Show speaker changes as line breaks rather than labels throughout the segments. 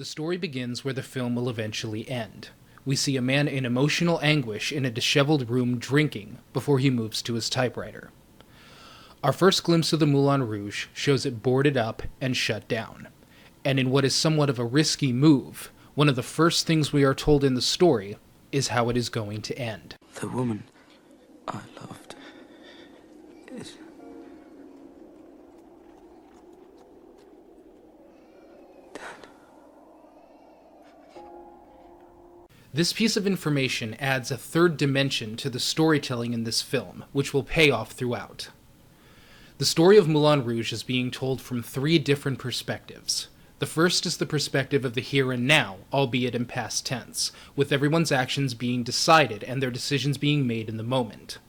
story begins where the film will eventually end. We see a man in emotional anguish in a disheveled room drinking before he moves to his typewriter. Our first glimpse of the Moulin Rouge shows it boarded up and shut down. And in what is somewhat of a risky move, one of the first things we are told in the story is how it is going to end.
The woman I loved is... dead.
This piece of information adds a third dimension to the storytelling in this film, which will pay off throughout. The story of Moulin Rouge is being told from three different perspectives. The first is the perspective of the here and now, albeit in past tense, with everyone's actions being decided and their decisions being made in the moment.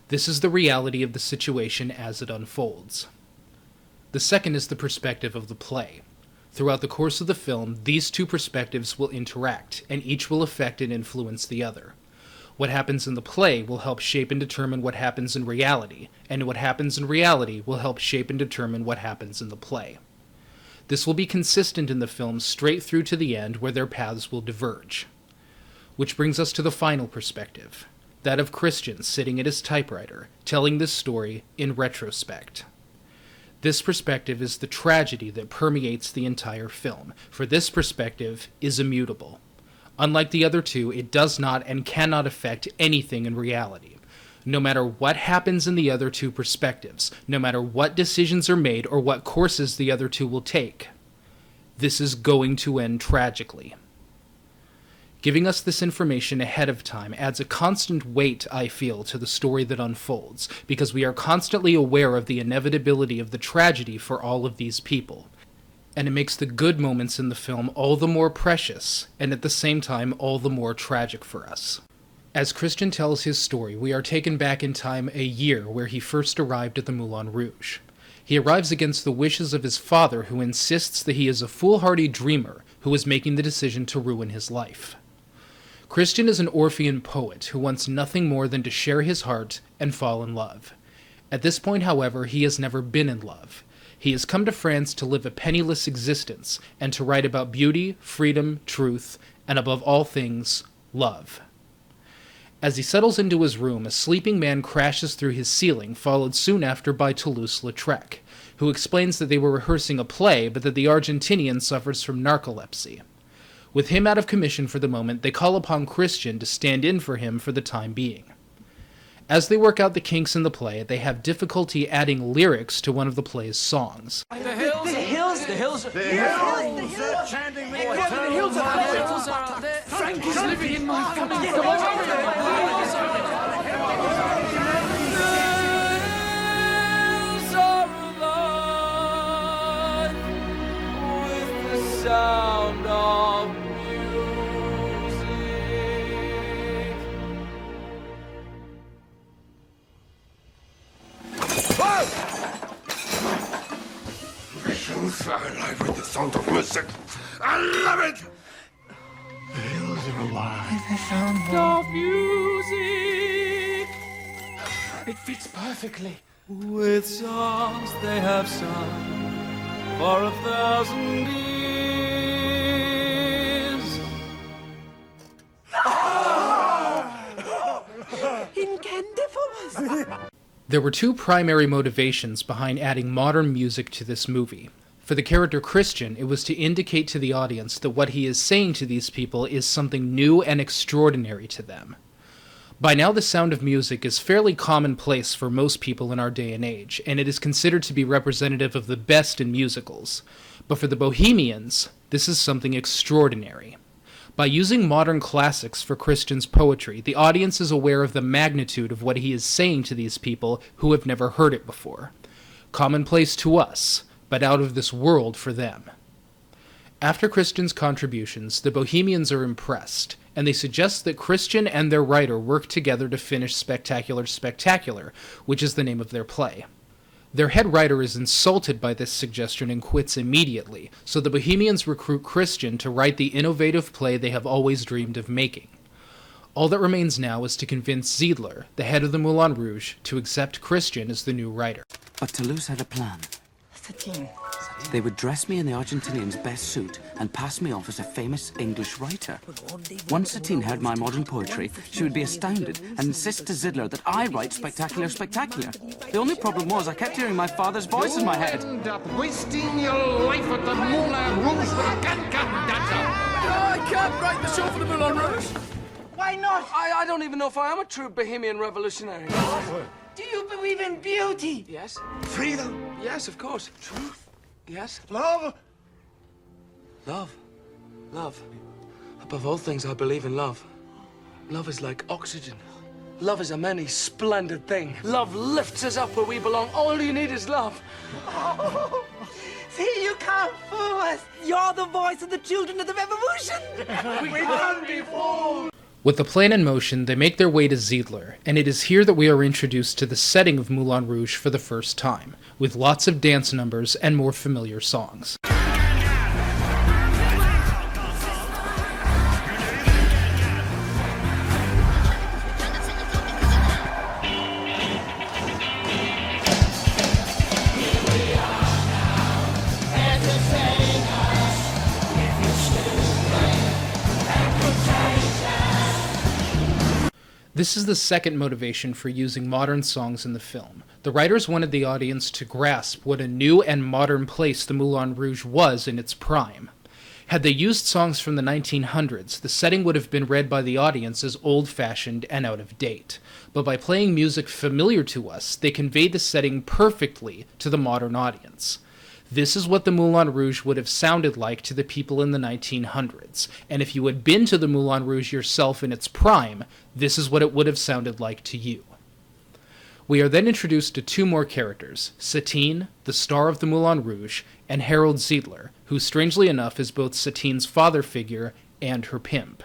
This is the reality of the situation as it unfolds. The second is the perspective of the play. Throughout the course of the film, these two perspectives will interact, and each will affect and influence the other. What happens in the play will help shape and determine what happens in reality, and what happens in reality will help shape and determine what happens in the play. This will be consistent in the film straight through to the end where their paths will diverge. Which brings us to the final perspective, that of Christian sitting at his typewriter, telling this story in retrospect. This perspective is the tragedy that permeates the entire film, for this perspective is immutable. Unlike the other two, it does not and cannot affect anything in reality. No matter what happens in the other two perspectives, no matter what decisions are made or what courses the other two will take, this is going to end tragically. Giving us this information ahead of time adds a constant weight, I feel, to the story that unfolds, because we are constantly aware of the inevitability of the tragedy for all of these people. And it makes the good moments in the film all the more precious, and at the same time all the more tragic for us. As Christian tells his story, we are taken back in time a year where he first arrived at the Moulin Rouge. He arrives against the wishes of his father, who insists that he is a foolhardy dreamer who is making the decision to ruin his life. Christian is an Orphean poet who wants nothing more than to share his heart and fall in love. At this point, however, he has never been in love. He has come to France to live a penniless existence and to write about beauty, freedom, truth, and above all things, love. As he settles into his room, a sleeping man crashes through his ceiling, followed soon after by Toulouse-Lautrec, who explains that they were rehearsing a play, but that the Argentinian suffers from narcolepsy. With him out of commission for the moment, they call upon Christian to stand in for him for the time being. As they work out the kinks in the play, they have difficulty adding lyrics to one of the play's songs.
The hills chanting the hills are there. Frank is living in my family. Sound of music.
Whoa! The hills are alive with the sound of music. I love it! The hills are alive with the sound
Of music.
It fits perfectly.
With songs they have sung for 1,000 years.
There were two primary motivations behind adding modern music to this movie. For the character Christian, it was to indicate to the audience that what he is saying to these people is something new and extraordinary to them. By now, the sound of music is fairly commonplace for most people in our day and age, and it is considered to be representative of the best in musicals. But for the Bohemians, this is something extraordinary. By using modern classics for Christian's poetry, the audience is aware of the magnitude of what he is saying to these people who have never heard it before. Commonplace to us, but out of this world for them. After Christian's contributions, the Bohemians are impressed, and they suggest that Christian and their writer work together to finish Spectacular Spectacular, which is the name of their play. Their head writer is insulted by this suggestion and quits immediately, so the Bohemians recruit Christian to write the innovative play they have always dreamed of making. All that remains now is to convince Ziedler, the head of the Moulin Rouge, to accept Christian as the new writer.
But Toulouse had a plan.
Satine.
They would dress me in the Argentinian's best suit and pass me off as a famous English writer. Once Satine heard my modern poetry, she would be astounded and insist to Zidler that I write spectacular. The only problem was I kept hearing my father's voice in my head.
End up wasting your life at the Moulin Rouge with a cancan
I can't write the show for the Moulin Rouge.
Why not?
I don't even know if I am a true Bohemian revolutionary.
Do you believe in beauty?
Yes?
Freedom,
Yes, of course. Truth? Yes?
love.
Love. Love. Above all things, I believe in love. Love is like oxygen. Love is a many splendid thing. Love lifts us up where we belong. All you need is love.
Oh, see, you can't fool us. You're the voice of the children of the revolution.
We can't be fooled.
With the plan in motion, they make their way to Zidler, and it is here that we are introduced to the setting of Moulin Rouge for the first time, with lots of dance numbers and more familiar songs. This is the second motivation for using modern songs in the film. The writers wanted the audience to grasp what a new and modern place the Moulin Rouge was in its prime. Had they used songs from the 1900s, the setting would have been read by the audience as old-fashioned and out of date. But by playing music familiar to us, they conveyed the setting perfectly to the modern audience. This is what the Moulin Rouge would have sounded like to the people in the 1900s, and if you had been to the Moulin Rouge yourself in its prime, this is what it would have sounded like to you. We are then introduced to two more characters, Satine, the star of the Moulin Rouge, and Harold Zidler, who strangely enough is both Satine's father figure and her pimp.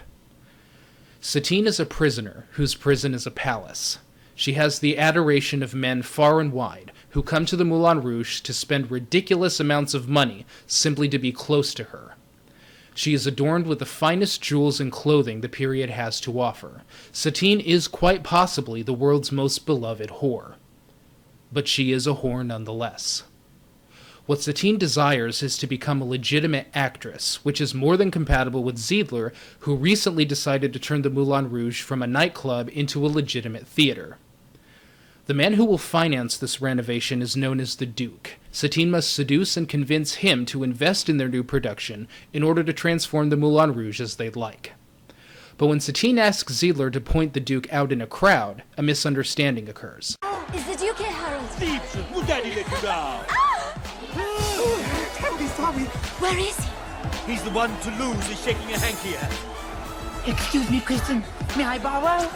Satine is a prisoner, whose prison is a palace. She has the adoration of men far and wide, who come to the Moulin Rouge to spend ridiculous amounts of money simply to be close to her. She is adorned with the finest jewels and clothing the period has to offer. Satine is quite possibly the world's most beloved whore. But she is a whore nonetheless. What Satine desires is to become a legitimate actress, which is more than compatible with Zidler, who recently decided to turn the Moulin Rouge from a nightclub into a legitimate theater. The man who will finance this renovation is known as the Duke. Satine must seduce and convince him to invest in their new production in order to transform the Moulin Rouge as they'd like. But when Satine asks Zidler to point the Duke out in a crowd, a misunderstanding occurs.
Is the Duke here, Harold?
Would Daddy let you down?
Tell me, sorry.
Where is he?
He's the one to lose is shaking a hanky at.
Excuse me, Kristen. May I borrow?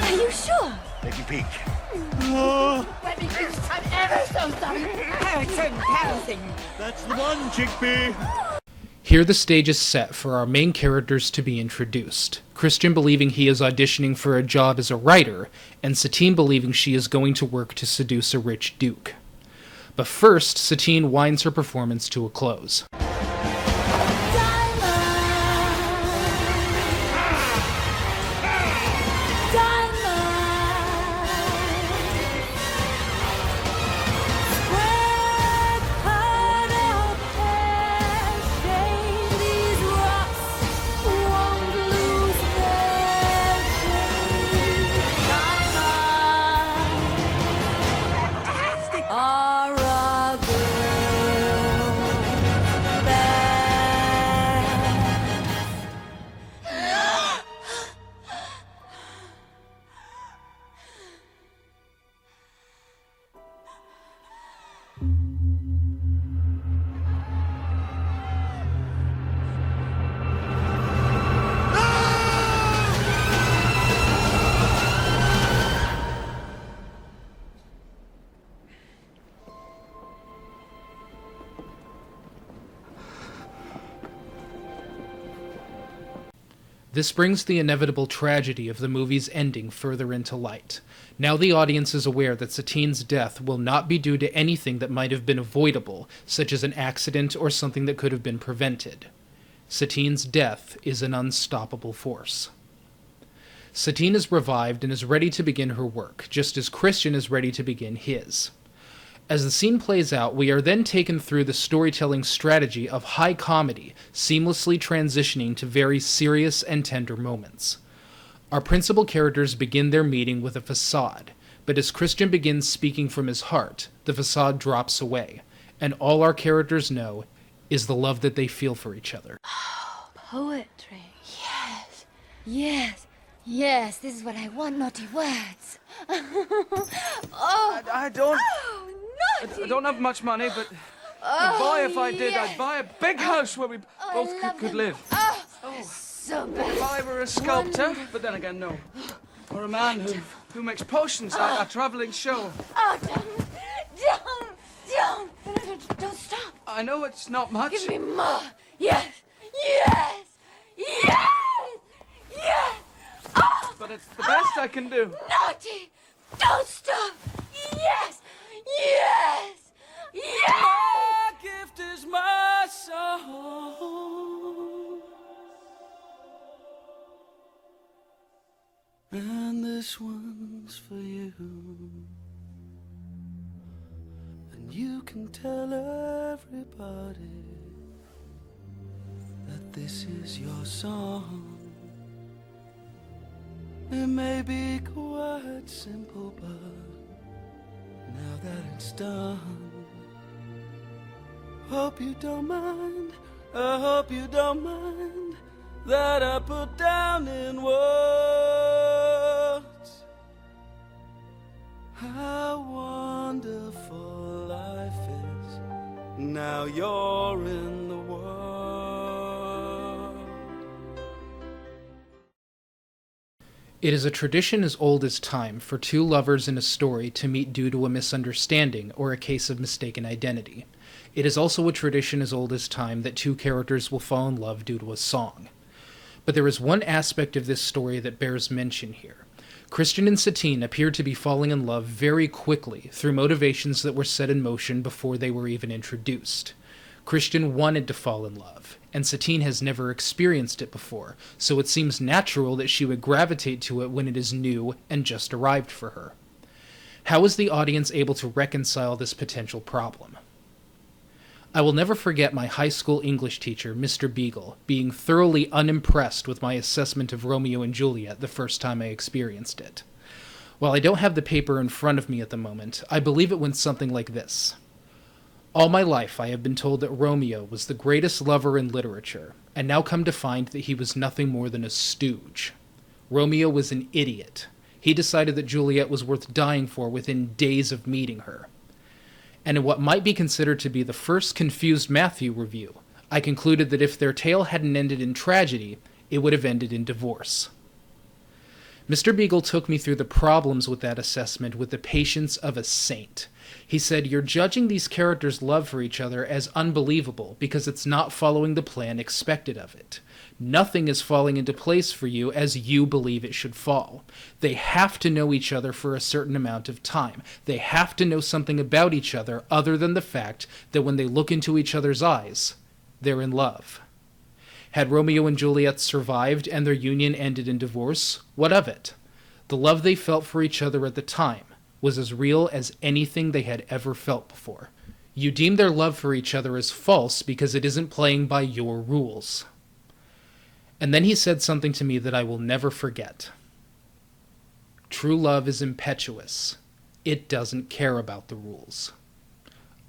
Are you sure?
Let me peek.
Let me finish. I'm ever so sorry. Harrison.
That's the one, Chickpea.
Here the stage is set for our main characters to be introduced. Christian believing he is auditioning for a job as a writer, and Satine believing she is going to work to seduce a rich duke. But first, Satine winds her performance to a close. This brings the inevitable tragedy of the movie's ending further into light. Now the audience is aware that Satine's death will not be due to anything that might have been avoidable, such as an accident or something that could have been prevented. Satine's death is an unstoppable force. Satine is revived and is ready to begin her work, just as Christian is ready to begin his. As the scene plays out, we are then taken through the storytelling strategy of high comedy, seamlessly transitioning to very serious and tender moments. Our principal characters begin their meeting with a facade, but as Christian begins speaking from his heart, the facade drops away, and all our characters know is the love that they feel for each other.
Poetry. Yes. Yes. Yes, this is what I want, naughty words.
I don't...
Oh, naughty!
I don't have much money, but boy, if I did, I'd buy a big house where we both could live.
So bad.
If I were a sculptor, but then again, no. Or a man who makes potions at a traveling show.
Oh, don't stop.
I know it's not much.
Give me more. Yes, yes, yes, yes. Oh,
But it's the best I can do.
naughty, don't stop. Yes, yes, yes.
My gift is my song. And this one's for you. And you can tell everybody that this is your song. It may be quite simple, but now that it's done, hope you don't mind, I hope you don't mind that I put down in words how wonderful life is now you're in the world.
It is a tradition as old as time for two lovers in a story to meet due to a misunderstanding or a case of mistaken identity. It is also a tradition as old as time that two characters will fall in love due to a song. But there is one aspect of this story that bears mention here. Christian and Satine appear to be falling in love very quickly through motivations that were set in motion before they were even introduced. Christian wanted to fall in love, and Satine has never experienced it before, so it seems natural that she would gravitate to it when it is new and just arrived for her. How is the audience able to reconcile this potential problem? I will never forget my high school English teacher, Mr. Beagle, being thoroughly unimpressed with my assessment of Romeo and Juliet the first time I experienced it. While I don't have the paper in front of me at the moment, I believe it went something like this. All my life I have been told that Romeo was the greatest lover in literature, and now come to find that he was nothing more than a stooge. Romeo was an idiot. He decided that Juliet was worth dying for within days of meeting her. And in what might be considered to be the first Confused Matthew review, I concluded that if their tale hadn't ended in tragedy, it would have ended in divorce. Mr. Beagle took me through the problems with that assessment with the patience of a saint. He said, "You're judging these characters' love for each other as unbelievable because it's not following the plan expected of it. Nothing is falling into place for you as you believe it should fall. They have to know each other for a certain amount of time. They have to know something about each other other than the fact that when they look into each other's eyes, they're in love." Had Romeo and Juliet survived and their union ended in divorce, what of it? The love they felt for each other at the time was as real as anything they had ever felt before. You deem their love for each other as false because it isn't playing by your rules. And then he said something to me that I will never forget. True love is impetuous. It doesn't care about the rules.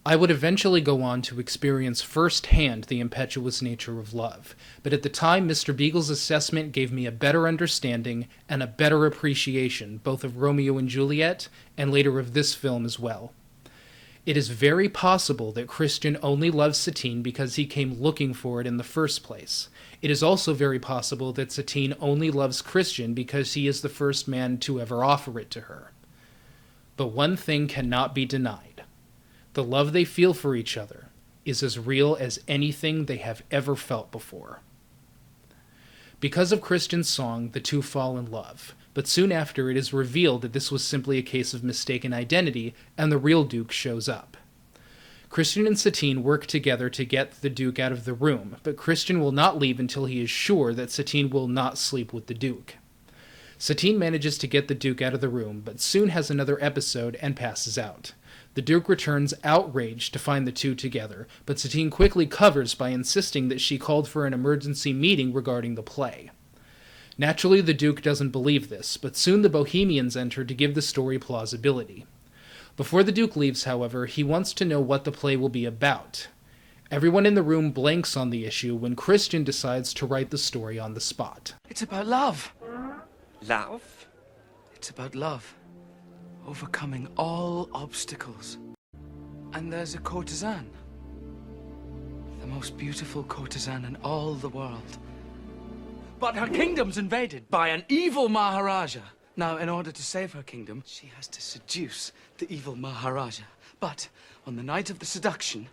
I would eventually go on to experience firsthand the impetuous nature of love, but at the time Mr. Beagle's assessment gave me a better understanding and a better appreciation both of Romeo and Juliet and later of this film as well. It is very possible that Christian only loves Satine because he came looking for it in the first place. It is also very possible that Satine only loves Christian because he is the first man to ever offer it to her. But one thing cannot be denied. The love they feel for each other is as real as anything they have ever felt before. Because of Christian's song, the two fall in love, but soon after it is revealed that this was simply a case of mistaken identity, and the real Duke shows up. Christian and Satine work together to get the Duke out of the room, but Christian will not leave until he is sure that Satine will not sleep with the Duke. Satine manages to get the Duke out of the room, but soon has another episode and passes out. The Duke returns outraged to find the two together, but Satine quickly covers by insisting that she called for an emergency meeting regarding the play. Naturally, the Duke doesn't believe this, but soon the Bohemians enter to give the story plausibility. Before the Duke leaves, however, he wants to know what the play will be about. Everyone in the room blanks on the issue when Christian decides to write the story on the spot.
It's about love.
Love?
It's about love. Overcoming all obstacles. And there's a courtesan. The most beautiful courtesan in all the world. But her kingdom's invaded by an evil Maharaja. Now, in order to save her kingdom, she has to seduce the evil Maharaja. But on the night of the seduction,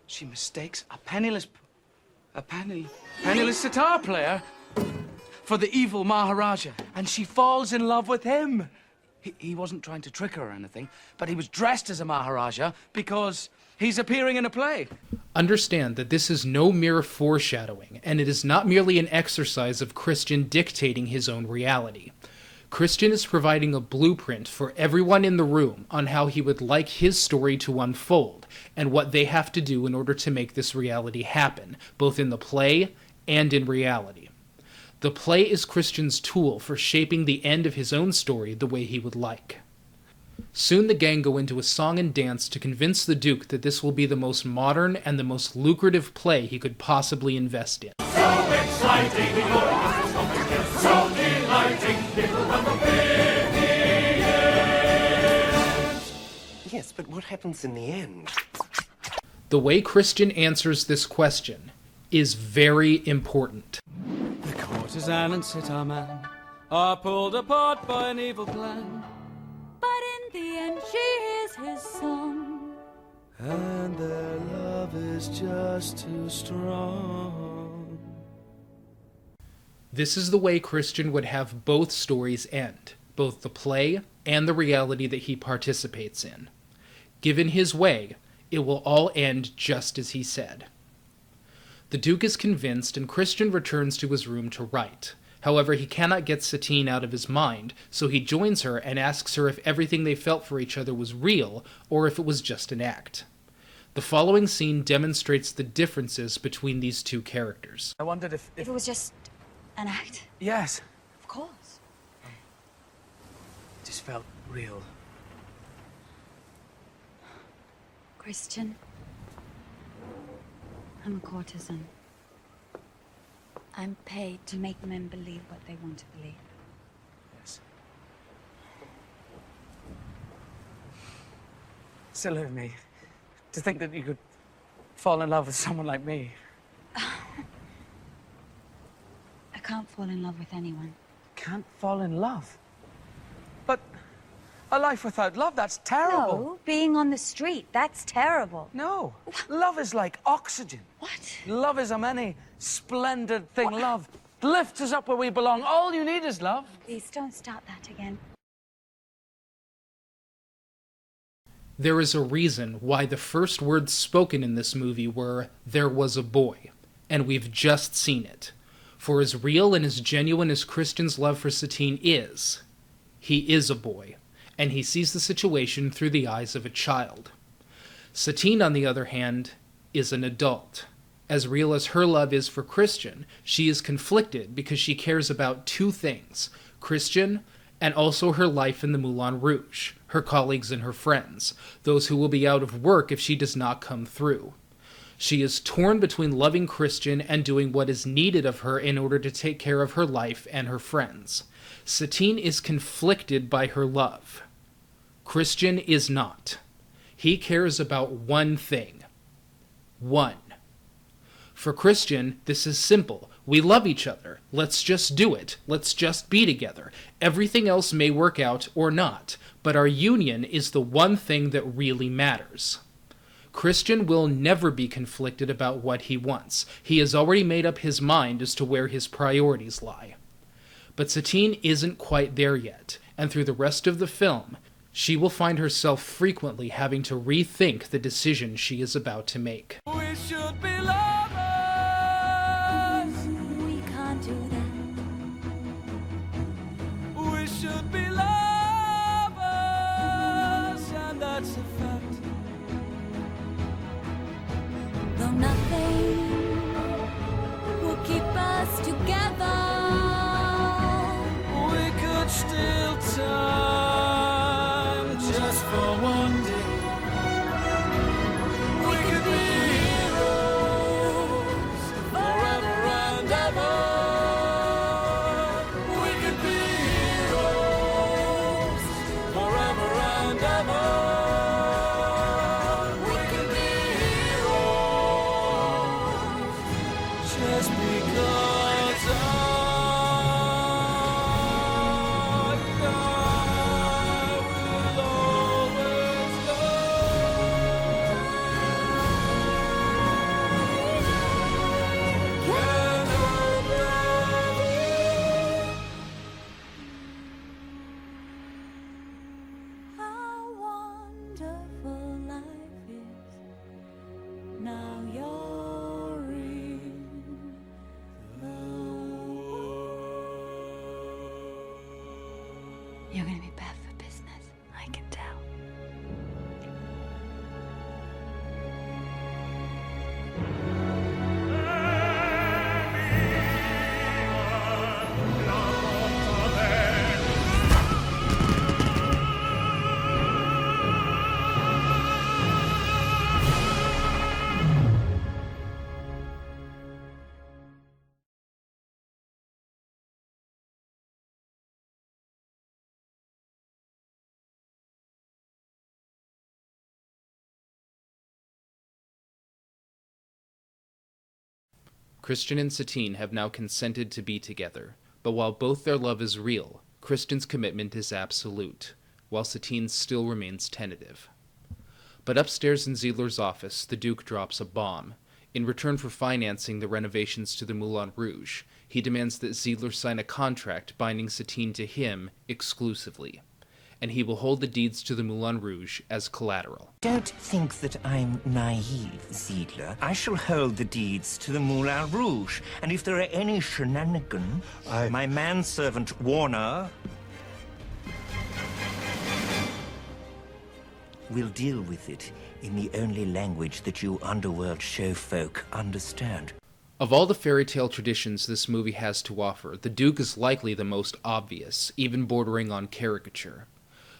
she mistakes a penniless sitar player for the evil Maharaja, and she falls in love with him. He wasn't trying to trick her or anything, but he was dressed as a Maharaja because he's appearing in a play.
Understand that this is no mere foreshadowing, and it is not merely an exercise of Christian dictating his own reality. Christian is providing a blueprint for everyone in the room on how he would like his story to unfold, and what they have to do in order to make this reality happen, both in the play and in reality. The play is Christian's tool for shaping the end of his own story the way he would like. Soon the gang go into a song and dance to convince the Duke that this will be the most modern and the most lucrative play he could possibly invest in.
So exciting, so delighting,
Yes, but what happens in the end?
The way Christian answers this question is very important.
The courtesan and sitar man are pulled apart by an evil plan.
But in the end, she hears his song.
And their love is just too strong.
This is the way Christian would have both stories end, both the play and the reality that he participates in. Given his way, it will all end just as he said. The Duke is convinced, and Christian returns to his room to write. However, he cannot get Satine out of his mind, so he joins her and asks her if everything they felt for each other was real, or if it was just an act. The following scene demonstrates the differences between these two characters.
I wondered if
If it was just an act.
Yes.
Of course.
It just felt real.
Christian, I'm a courtesan. I'm paid to make men believe what they want to believe.
Yes. Silly of me to think that you could fall in love with someone like me.
I can't fall in love with anyone.
Can't fall in love? But a life without love, that's terrible.
No, being on the street, that's terrible.
No. Love is like oxygen.
What?
Love is a many splendid thing. What? Love lifts us up where we belong. All you need is love.
Please don't start that again.
There is a reason why the first words spoken in this movie were, "There was a boy," and we've just seen it. For as real and as genuine as Christian's love for Satine is, he is a boy, and he sees the situation through the eyes of a child. Satine, on the other hand, is an adult. As real as her love is for Christian, she is conflicted because she cares about two things, Christian and also her life in the Moulin Rouge, her colleagues and her friends, those who will be out of work if she does not come through. She is torn between loving Christian and doing what is needed of her in order to take care of her life and her friends. Satine is conflicted by her love. Christian is not. He cares about one thing. One. For Christian, this is simple. We love each other. Let's just do it. Let's just be together. Everything else may work out or not, but our union is the one thing that really matters. Christian will never be conflicted about what he wants. He has already made up his mind as to where his priorities lie. But Satine isn't quite there yet, and through the rest of the film, she will find herself frequently having to rethink the decision she is about to make.
We should be lovers.
We can't do that.
could be lovers, and that's a fact.
Though nothing will keep us together,
we could steal time just for one day. We could be heroes forever and ever. We could be heroes forever and ever. We could be heroes just because I will always
how wonderful life is. Now you're in the world. You're gonna be bad for business, I can tell.
Christian and Satine have now consented to be together, but while both their love is real, Christian's commitment is absolute, while Satine's still remains tentative. But upstairs in Ziegler's office, the Duke drops a bomb. In return for financing the renovations to the Moulin Rouge, he demands that Ziegler sign a contract binding Satine to him exclusively, and he will hold the deeds to the Moulin Rouge as collateral.
Don't think that I'm naive, Ziegler. I shall hold the deeds to the Moulin Rouge, and if there are any shenanigans, my manservant Warner will deal with it in the only language that you underworld show folk understand.
Of all the fairy tale traditions this movie has to offer, the Duke is likely the most obvious, even bordering on caricature.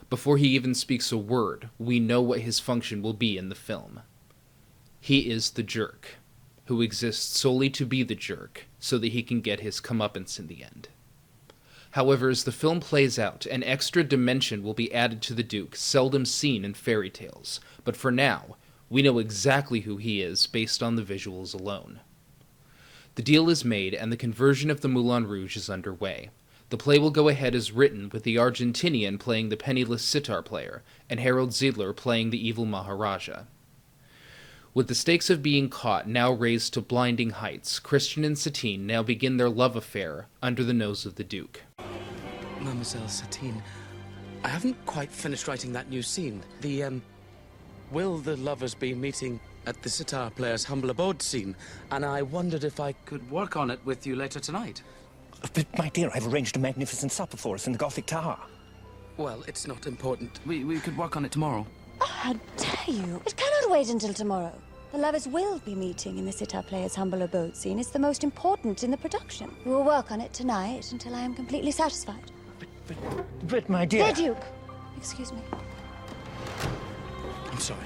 Before he even speaks a word, we know what his function will be in the film. He is the jerk, who exists solely to be the jerk, so that he can get his comeuppance in the end. However, as the film plays out, an extra dimension will be added to the Duke, seldom seen in fairy tales, but for now, we know exactly who he is based on the visuals alone. The deal is made, and the conversion of the Moulin Rouge is underway. The play will go ahead as written, with the Argentinian playing the penniless sitar player, and Harold Ziegler playing the evil Maharaja. With the stakes of being caught now raised to blinding heights, Christian and Satine now begin their love affair under the nose of the Duke.
Mademoiselle Satine, I haven't quite finished writing that new scene. Will the lovers be meeting at the sitar player's humble abode scene? And I wondered if I could work on it with you later tonight.
But, my dear, I've arranged a magnificent supper for us in the Gothic Tower.
Well, it's not important. We could work on it tomorrow.
Oh, how dare you! It cannot wait until tomorrow. The lovers will be meeting in the sitar player's humble abode scene. It's the most important in the production. We will work on it tonight until I am completely satisfied.
But my dear...
Dear Duke! Excuse me.
I'm sorry.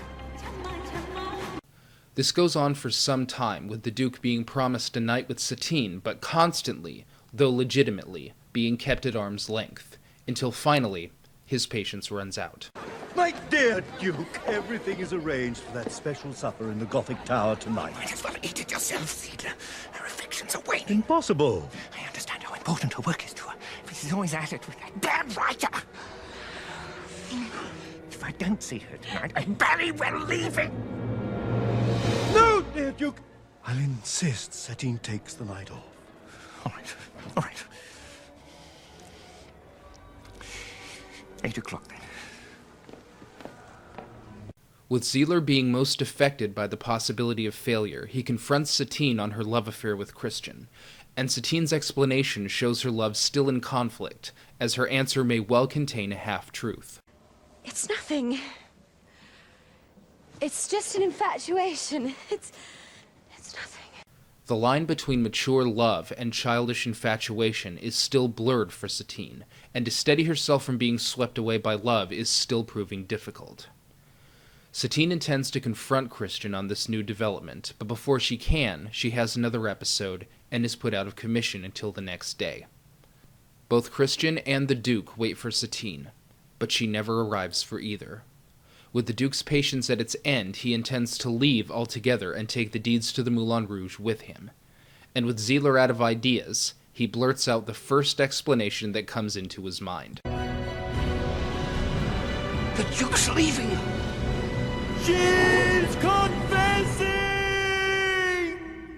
This goes on for some time, with the Duke being promised a night with Satine, but constantly, though legitimately, being kept at arm's length, until finally, his patience runs out.
My dear Duke, everything is arranged for that special supper in the Gothic Tower tonight.
Might as well eat it yourself, Ziegler. Her affections are waning.
Impossible.
I understand how important her work is to her, but she's always at it with that damn writer. If I don't see her tonight, I'm very well leaving.
No, dear Duke. I'll insist Satine takes the night off.
All right, all right. 8 o'clock, then.
With Ziegler being most affected by the possibility of failure, he confronts Satine on her love affair with Christian, and Satine's explanation shows her love still in conflict, as her answer may well contain a half-truth.
It's nothing. It's just an infatuation. It's nothing.
The line between mature love and childish infatuation is still blurred for Satine, and to steady herself from being swept away by love is still proving difficult. Satine intends to confront Christian on this new development, but before she can, she has another episode and is put out of commission until the next day. Both Christian and the Duke wait for Satine, but she never arrives for either. With the Duke's patience at its end, he intends to leave altogether and take the deeds to the Moulin Rouge with him. And with Ziegler out of ideas, he blurts out the first explanation that comes into his mind.
The Duke's leaving!
She's confessing!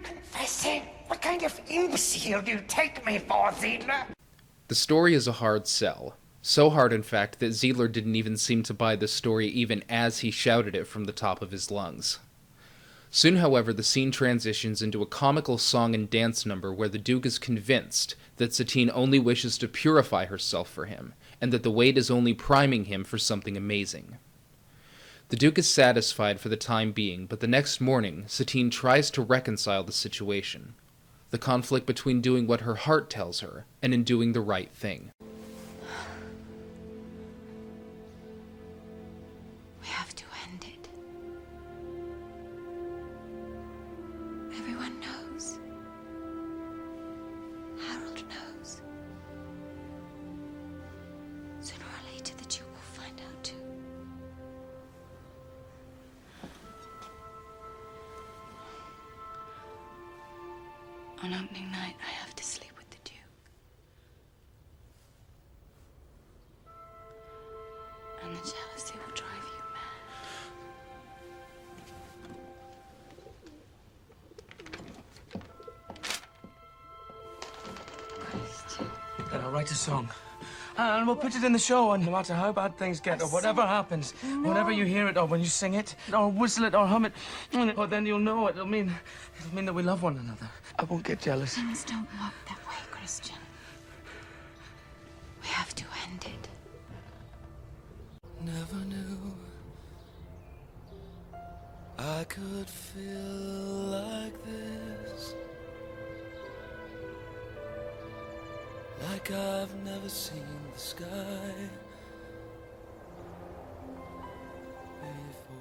Confessing? What kind of imbecile do you take me for, Ziegler?
The story is a hard sell. So hard, in fact, that Ziegler didn't even seem to buy the story even as he shouted it from the top of his lungs. Soon, however, the scene transitions into a comical song and dance number where the Duke is convinced that Satine only wishes to purify herself for him, and that the weight is only priming him for something amazing. The Duke is satisfied for the time being, but the next morning, Satine tries to reconcile the situation. The conflict between doing what her heart tells her, and in doing the right thing.
We have to end it. Everyone knows. Harold knows. Sooner or later, the Duke will find out too. On opening night, I have to sleep with the Duke. And the jealousy will drive you mad.
Then I'll write a song. And we'll put it in the show, and no matter how bad things get, or whatever happens, whenever you hear it, or when you sing it, or whistle it, or hum it, or then you'll know it. It'll mean that we love one another. I won't get jealous.
Things don't work that way, Christian. We have to end it.
Never knew I could feel like this. Like I've never seen the sky before.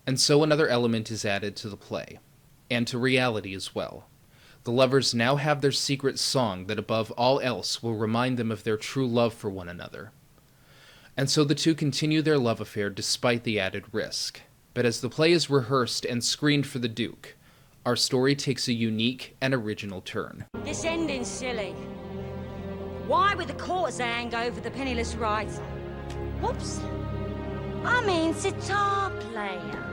And so another element is added to the play, and to reality as well. The lovers now have their secret song that above all else will remind them of their true love for one another. And so the two continue their love affair despite the added risk. But as the play is rehearsed and screened for the Duke, our story takes a unique and original turn.
This ending's silly. Why would the courtesan go for the penniless writer? Whoops. I mean, sitar player.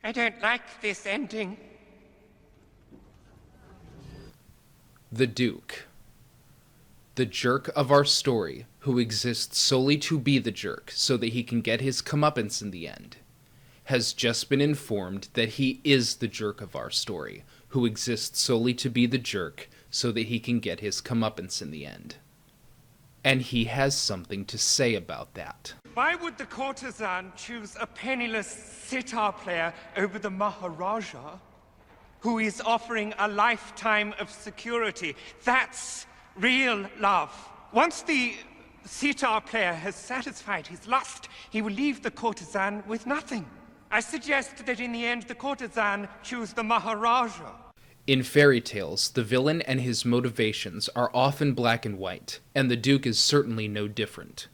I don't like this ending.
The Duke. The jerk of our story, who exists solely to be the jerk so that he can get his comeuppance in the end, has just been informed that he is the jerk of our story, who exists solely to be the jerk so that he can get his comeuppance in the end. And he has something to say about that.
Why would the courtesan choose a penniless sitar player over the Maharaja, who is offering a lifetime of security? That's real love. Once the sitar player has satisfied his lust, he will leave the courtesan with nothing. I suggest that in the end, the courtesan choose the Maharaja.
In fairy tales, the villain and his motivations are often black and white, and the Duke is certainly no different.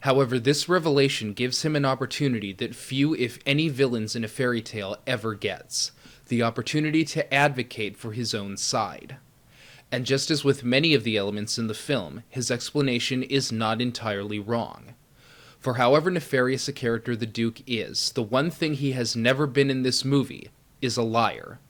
However, this revelation gives him an opportunity that few, if any, villains in a fairy tale ever gets: the opportunity to advocate for his own side. And just as with many of the elements in the film, his explanation is not entirely wrong. For however nefarious a character the Duke is, the one thing he has never been in this movie is a liar.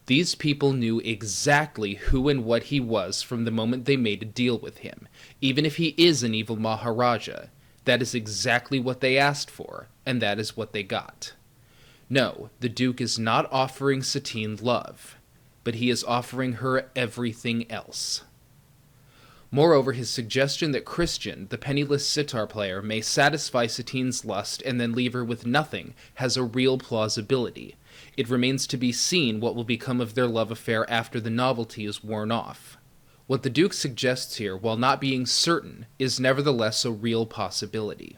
These people knew exactly who and what he was from the moment they made a deal with him. Even if he is an evil Maharaja, that is exactly what they asked for, and that is what they got. No, the Duke is not offering Satine love, but he is offering her everything else. Moreover, his suggestion that Christian, the penniless sitar player, may satisfy Satine's lust and then leave her with nothing has a real plausibility. It remains to be seen what will become of their love affair after the novelty is worn off. What the Duke suggests here, while not being certain, is nevertheless a real possibility.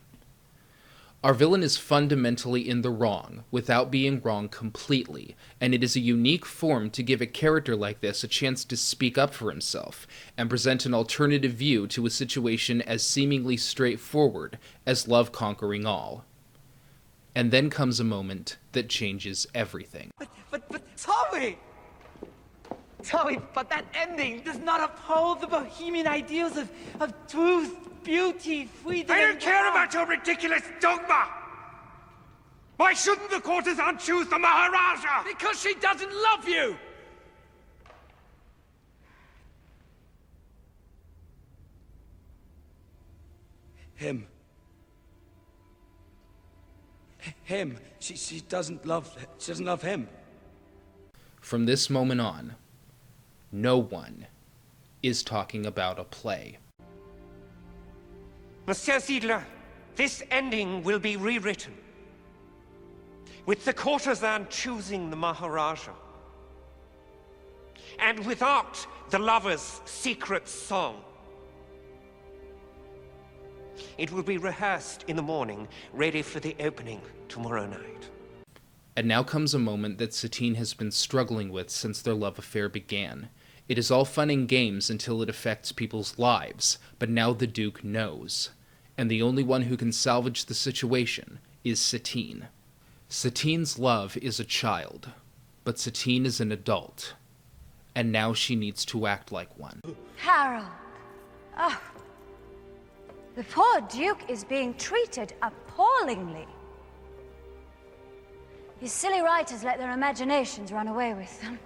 Our villain is fundamentally in the wrong, without being wrong completely, and it is a unique form to give a character like this a chance to speak up for himself, and present an alternative view to a situation as seemingly straightforward as love conquering all. And then comes a moment that changes everything.
But, Tommy! Tommy, but that ending does not uphold the bohemian ideals of truth, beauty, freedom.
I don't care about your ridiculous dogma! Why shouldn't the courtesan choose the Maharaja?
Because she doesn't love you! Him. She doesn't love him.
From this moment on, no one is talking about a play.
Monsieur Ziedler, this ending will be rewritten, with the courtesan choosing the Maharaja, and without the lover's secret song. It will be rehearsed in the morning, ready for the opening tomorrow night.
And now comes a moment that Satine has been struggling with since their love affair began. It is all fun and games until it affects people's lives, but now the Duke knows. And the only one who can salvage the situation is Satine. Satine's love is a child, but Satine is an adult. And now she needs to act like one.
Harold. Oh. The poor Duke is being treated appallingly. These silly writers let their imaginations run away with them.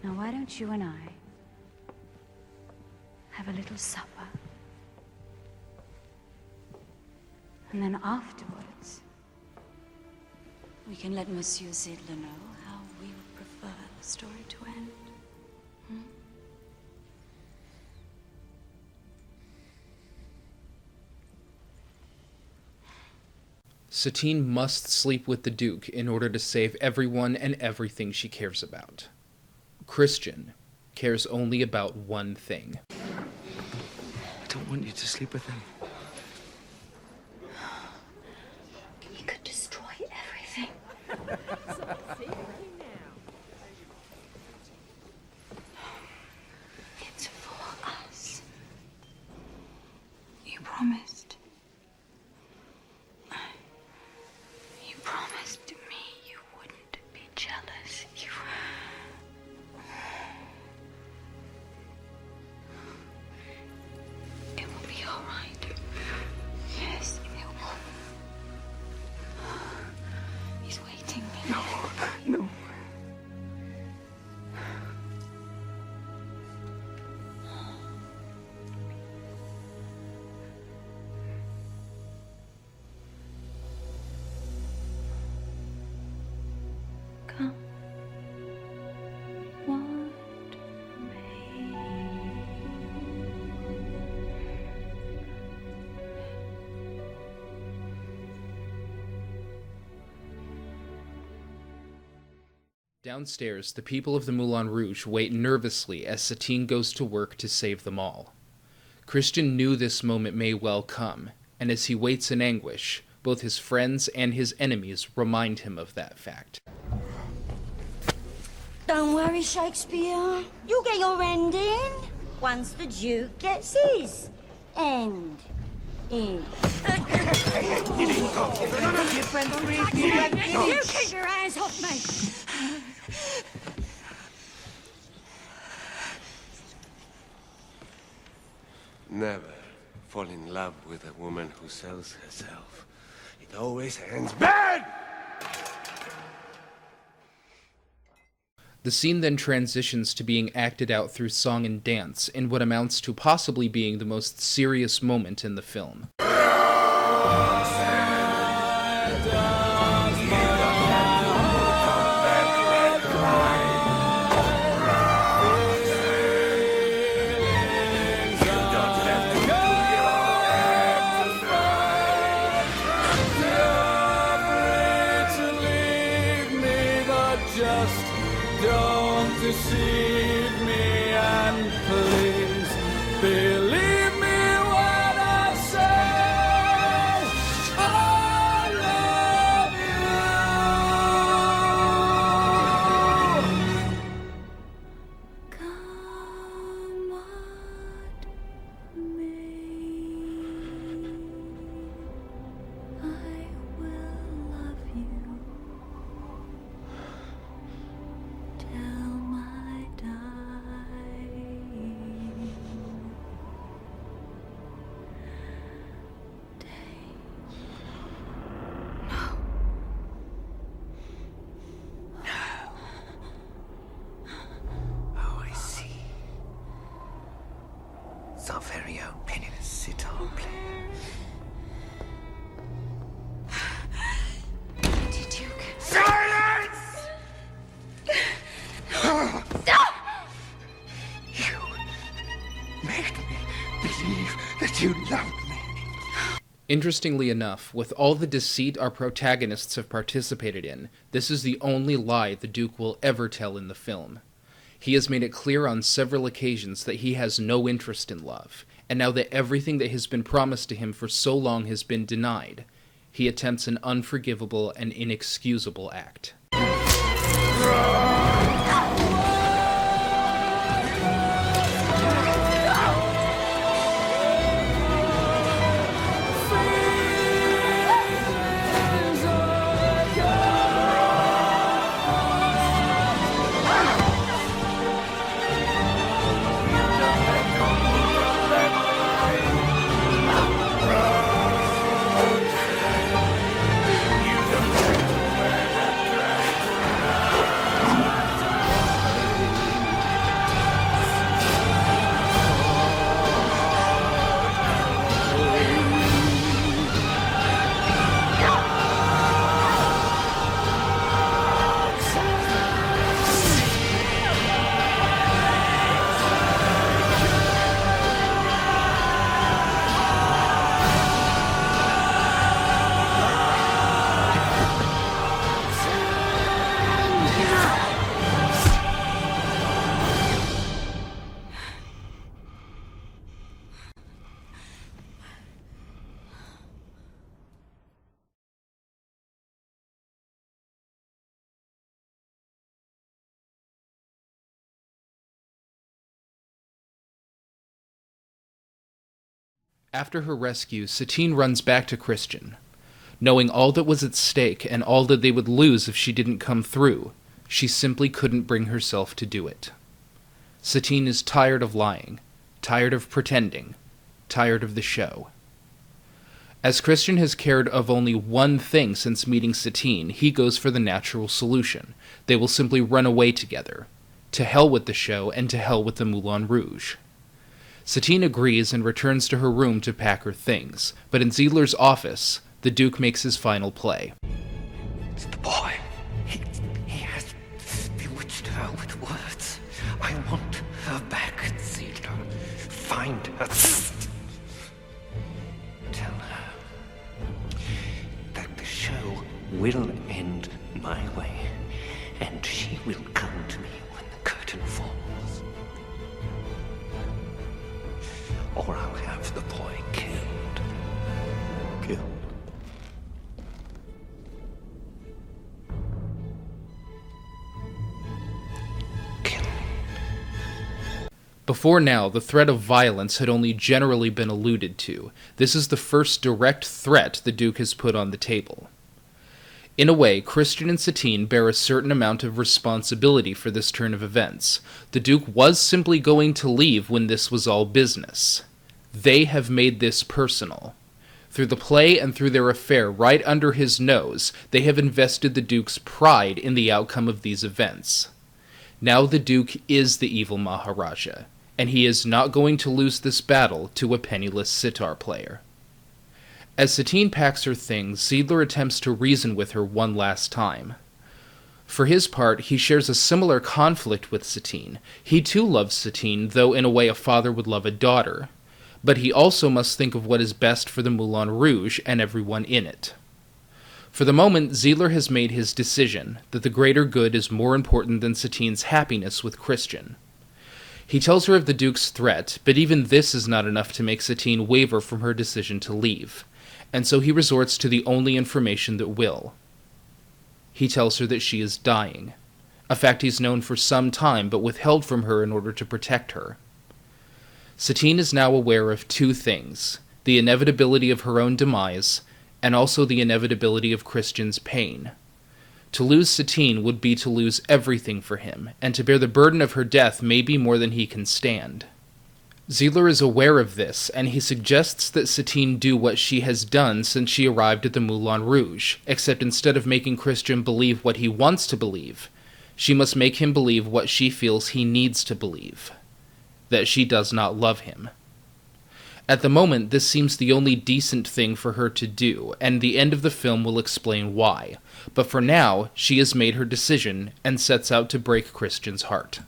Now, why don't you and I have a little supper? And then afterwards,
We can let Monsieur Ziedler know how we would prefer the story to end.
Satine must sleep with the Duke in order to save everyone and everything she cares about. Christian cares only about one thing.
I don't want you to sleep with him.
He could destroy everything.
It's for us. You promised. You promised me you wouldn't be jealous. It will be all right. Yes, it will. He's waiting.
No.
Come. What
Downstairs, the people of the Moulin Rouge wait nervously as Satine goes to work to save them all. Christian knew this moment may well come, and as he waits in anguish, Both his friends and his enemies remind him of that fact.
Don't worry, Shakespeare. You'll get your ending once the Duke gets his end in. You keep your hands off me!
Never fall in love with a woman who sells herself. It always ends bad!
The scene then transitions to being acted out through song and dance in what amounts to possibly being the most serious moment in the film.
Deceive me and please believe me when I say I love you. Come what may, I will love you.
It's our very own penniless sitar player.
Duke.
Silence!
Stop!
You made me believe that you loved me.
Interestingly enough, with all the deceit our protagonists have participated in, this is the only lie the Duke will ever tell in the film. He has made it clear on several occasions that he has no interest in love, and now that everything that has been promised to him for so long has been denied, he attempts an unforgivable and inexcusable act. After her rescue, Satine runs back to Christian. Knowing all that was at stake and all that they would lose if she didn't come through, she simply couldn't bring herself to do it. Satine is tired of lying, tired of pretending, tired of the show. As Christian has cared of only one thing since meeting Satine, he goes for the natural solution. They will simply run away together. To hell with the show and to hell with the Moulin Rouge. Satine agrees and returns to her room to pack her things, but in Ziedler's office, the Duke makes his final play.
It's the boy. He has bewitched her with words. I want her back, Ziedler. Find her. Tell her that the show will end my way, and she will come to me when the curtain falls. Or I'll have the boy killed. Killed.
Before now, the threat of violence had only generally been alluded to. This is the first direct threat the Duke has put on the table. In a way, Christian and Satine bear a certain amount of responsibility for this turn of events. The Duke was simply going to leave when this was all business. They have made this personal. Through the play and through their affair right under his nose, they have invested the Duke's pride in the outcome of these events. Now the Duke is the evil Maharaja, and he is not going to lose this battle to a penniless sitar player. As Satine packs her things, Zeidler attempts to reason with her one last time. For his part, he shares a similar conflict with Satine. He too loves Satine, though in a way a father would love a daughter. But he also must think of what is best for the Moulin Rouge and everyone in it. For the moment, Zeidler has made his decision, that the greater good is more important than Satine's happiness with Christian. He tells her of the Duke's threat, but even this is not enough to make Satine waver from her decision to leave, and so he resorts to the only information that will. He tells her that she is dying, a fact he's known for some time but withheld from her in order to protect her. Satine is now aware of two things, the inevitability of her own demise, and also the inevitability of Christian's pain. To lose Satine would be to lose everything for him, and to bear the burden of her death may be more than he can stand. Zeidler is aware of this, and he suggests that Satine do what she has done since she arrived at the Moulin Rouge, except instead of making Christian believe what he wants to believe, she must make him believe what she feels he needs to believe, that she does not love him. At the moment, this seems the only decent thing for her to do, and the end of the film will explain why. But for now, she has made her decision, and sets out to break Christian's heart.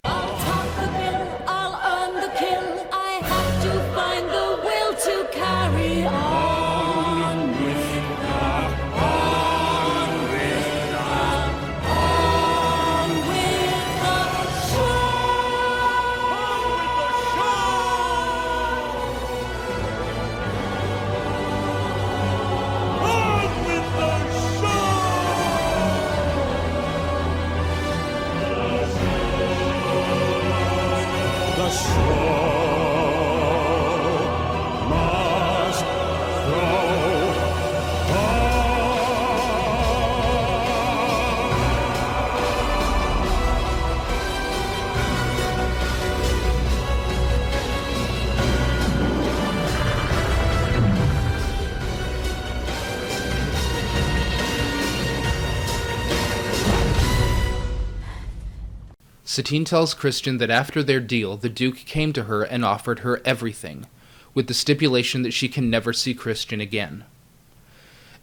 Satine tells Christian that after their deal, the Duke came to her and offered her everything, with the stipulation that she can never see Christian again.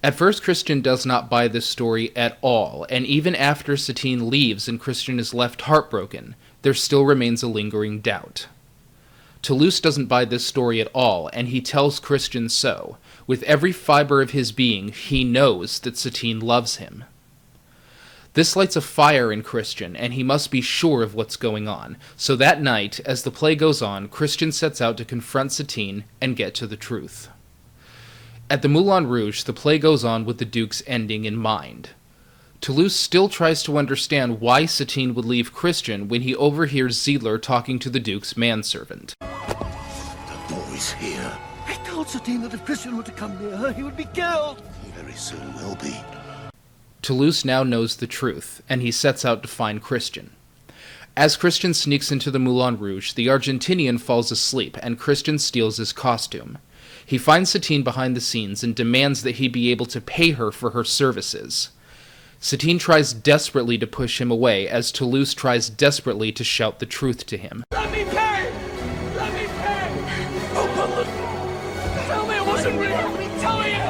At first, Christian does not buy this story at all, and even after Satine leaves and Christian is left heartbroken, there still remains a lingering doubt. Toulouse doesn't buy this story at all, and he tells Christian so. With every fiber of his being, he knows that Satine loves him. This lights a fire in Christian, and he must be sure of what's going on. So that night, as the play goes on, Christian sets out to confront Satine and get to the truth. At the Moulin Rouge, the play goes on with the Duke's ending in mind. Toulouse still tries to understand why Satine would leave Christian when he overhears Zeidler talking to the Duke's manservant.
The boy's here. I told Satine that if Christian were to come near her, he would be killed. He very soon will be.
Toulouse now knows the truth, and he sets out to find Christian. As Christian sneaks into the Moulin Rouge, the Argentinian falls asleep, and Christian steals his costume. He finds Satine behind the scenes and demands that he be able to pay her for her services. Satine tries desperately to push him away, as Toulouse tries desperately to shout the truth to him.
Let me pay! Let me pay! Open the... Tell me it wasn't real! Tell me it!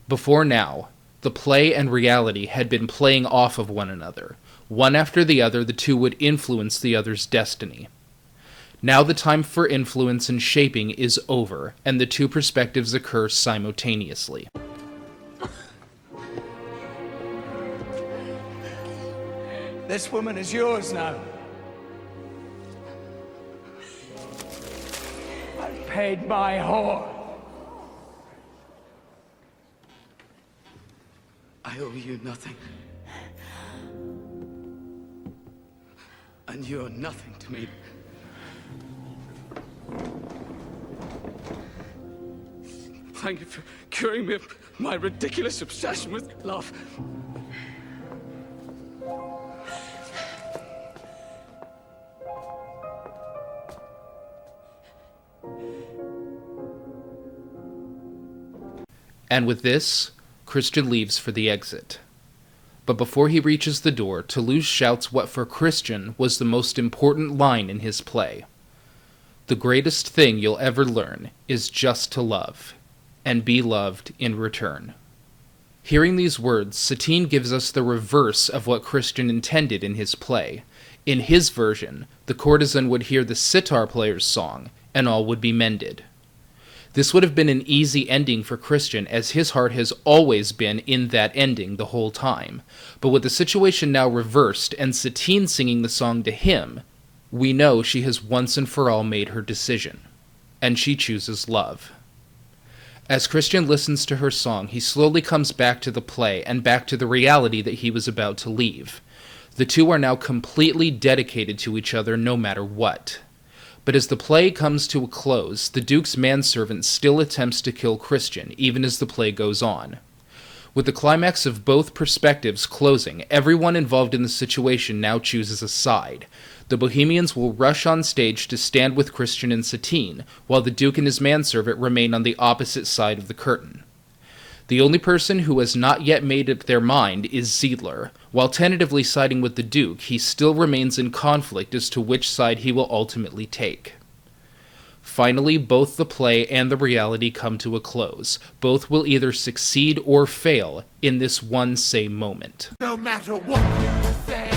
Before now, the play and reality had been playing off of one another. One after the other, the two would influence the other's destiny. Now the time for influence and shaping is over, and the two perspectives occur simultaneously.
This woman is yours now. paid my whore.
I owe you nothing. And you're nothing to me. Thank you for curing me of my ridiculous obsession with love.
And with this, Christian leaves for the exit. But before he reaches the door, Toulouse shouts what for Christian was the most important line in his play. The greatest thing you'll ever learn is just to love, and be loved in return. Hearing these words, Satine gives us the reverse of what Christian intended in his play. In his version, the courtesan would hear the sitar player's song, and all would be mended. This would have been an easy ending for Christian, as his heart has always been in that ending the whole time. But with the situation now reversed, and Satine singing the song to him, we know she has once and for all made her decision. And she chooses love. As Christian listens to her song, he slowly comes back to the play, and back to the reality that he was about to leave. The two are now completely dedicated to each other no matter what. But as the play comes to a close, the Duke's manservant still attempts to kill Christian, even as the play goes on. With the climax of both perspectives closing, everyone involved in the situation now chooses a side. The Bohemians will rush on stage to stand with Christian and Satine, while the Duke and his manservant remain on the opposite side of the curtain. The only person who has not yet made up their mind is Ziedler. While tentatively siding with the Duke, he still remains in conflict as to which side he will ultimately take. Finally, both the play and the reality come to a close. Both will either succeed or fail in this one same moment.
No matter what you say.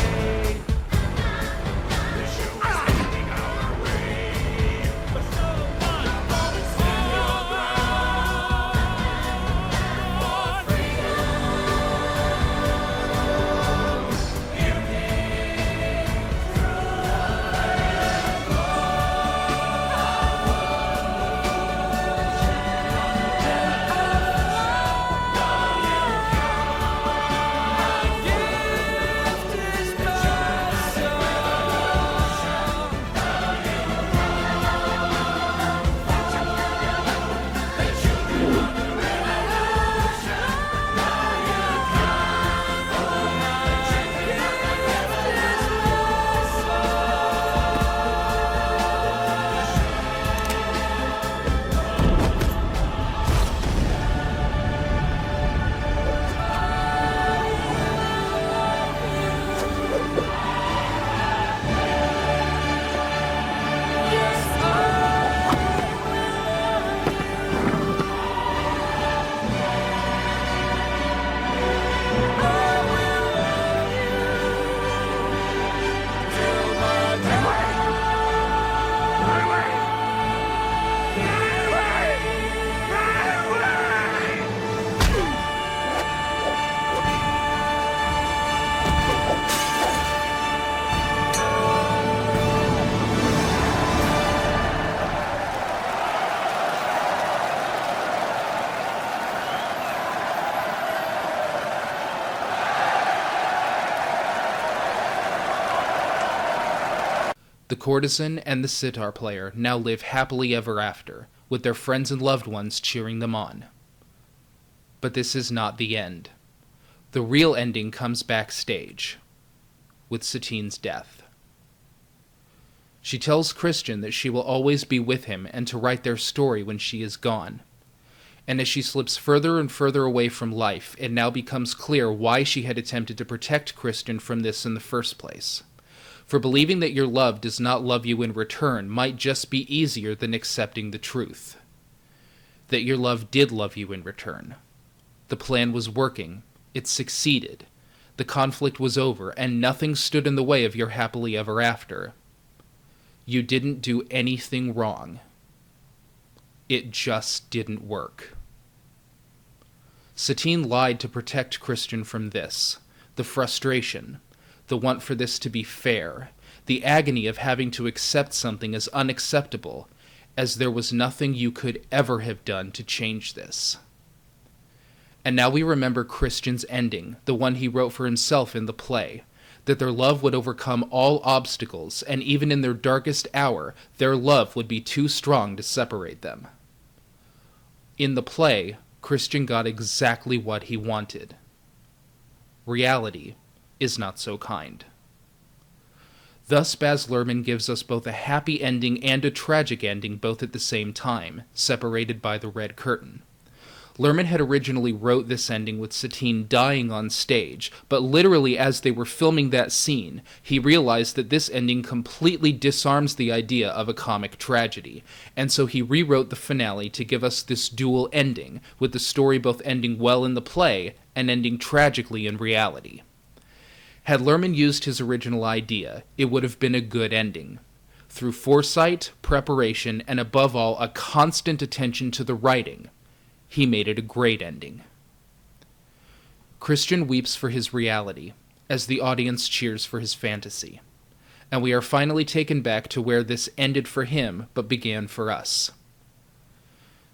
The courtesan and the sitar player now live happily ever after, with their friends and loved ones cheering them on. But this is not the end. The real ending comes backstage, with Satine's death. She tells Christian that she will always be with him and to write their story when she is gone. And as she slips further and further away from life, it now becomes clear why she had attempted to protect Christian from this in the first place. For believing that your love does not love you in return might just be easier than accepting the truth. That your love did love you in return. The plan was working. It succeeded. The conflict was over, and nothing stood in the way of your happily ever after. You didn't do anything wrong. It just didn't work. Satine lied to protect Christian from this. The frustration. The want for this to be fair, the agony of having to accept something as unacceptable, as there was nothing you could ever have done to change this. And now we remember Christian's ending, the one he wrote for himself in the play, that their love would overcome all obstacles, and even in their darkest hour, their love would be too strong to separate them. In the play, Christian got exactly what he wanted. Reality is not so kind. Thus, Baz Luhrmann gives us both a happy ending and a tragic ending both at the same time, separated by the red curtain. Luhrmann had originally wrote this ending with Satine dying on stage, but literally as they were filming that scene, he realized that this ending completely disarms the idea of a comic tragedy, and so he rewrote the finale to give us this dual ending, with the story both ending well in the play and ending tragically in reality. Had Luhrmann used his original idea, it would have been a good ending. Through foresight, preparation, and above all, a constant attention to the writing, he made it a great ending. Christian weeps for his reality, as the audience cheers for his fantasy. And we are finally taken back to where this ended for him, but began for us.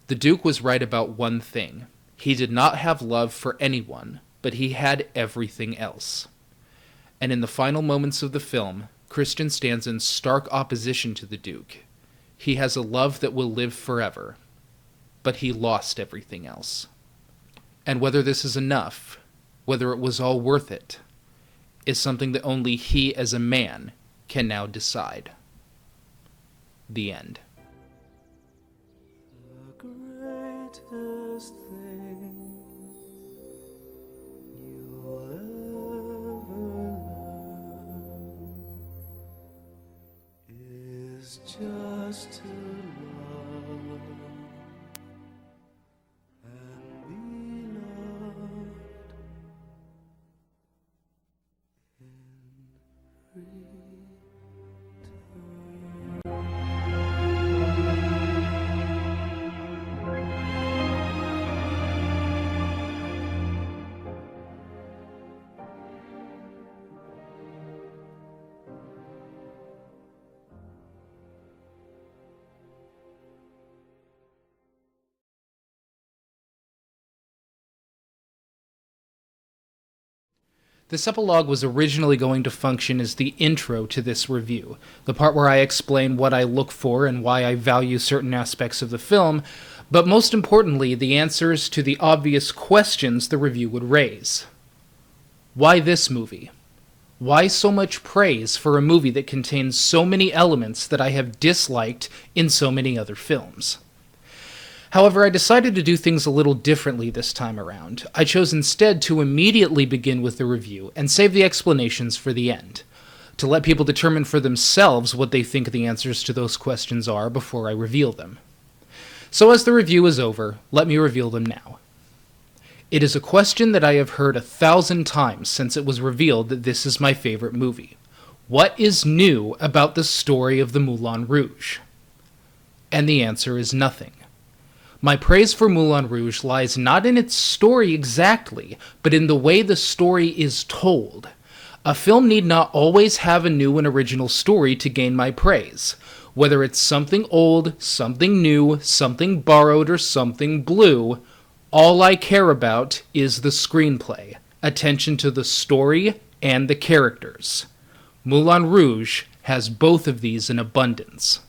The Duke was right about one thing. He did not have love for anyone, but he had everything else. And in the final moments of the film, Christian stands in stark opposition to the Duke. He has a love that will live forever, but he lost everything else. And whether this is enough, whether it was all worth it, is something that only he as a man can now decide. The end.
The greatest thing you'll ever learn is just to love and be loved in
This epilogue was originally going to function as the intro to this review, the part where I explain what I look for and why I value certain aspects of the film, but most importantly, the answers to the obvious questions the review would raise. Why this movie? Why so much praise for a movie that contains so many elements that I have disliked in so many other films? However, I decided to do things a little differently this time around. I chose instead to immediately begin with the review and save the explanations for the end, to let people determine for themselves what they think the answers to those questions are before I reveal them. So as the review is over, let me reveal them now. It is a question that I have heard 1,000 times since it was revealed that this is my favorite movie. What is new about the story of the Moulin Rouge? And the answer is nothing. My praise for Moulin Rouge lies not in its story exactly, but in the way the story is told. A film need not always have a new and original story to gain my praise. Whether it's something old, something new, something borrowed, or something blue, all I care about is the screenplay, attention to the story and the characters. Moulin Rouge has both of these in abundance.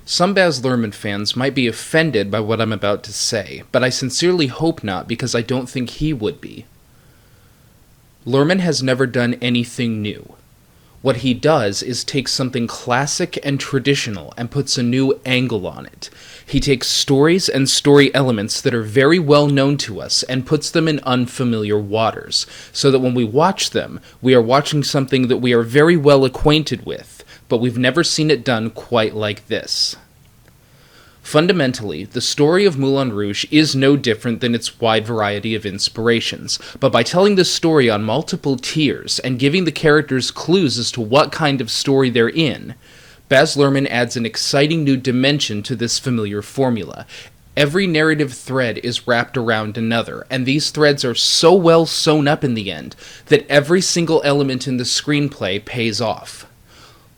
Some Baz Luhrmann fans might be offended by what I'm about to say, but I sincerely hope not, because I don't think he would be. Luhrmann has never done anything new. What he does is take something classic and traditional and puts a new angle on it. He takes stories and story elements that are very well known to us and puts them in unfamiliar waters, so that when we watch them, we are watching something that we are very well acquainted with, but we've never seen it done quite like this. Fundamentally, the story of Moulin Rouge is no different than its wide variety of inspirations, but by telling the story on multiple tiers and giving the characters clues as to what kind of story they're in, Baz Luhrmann adds an exciting new dimension to this familiar formula. Every narrative thread is wrapped around another, and these threads are so well sewn up in the end that every single element in the screenplay pays off.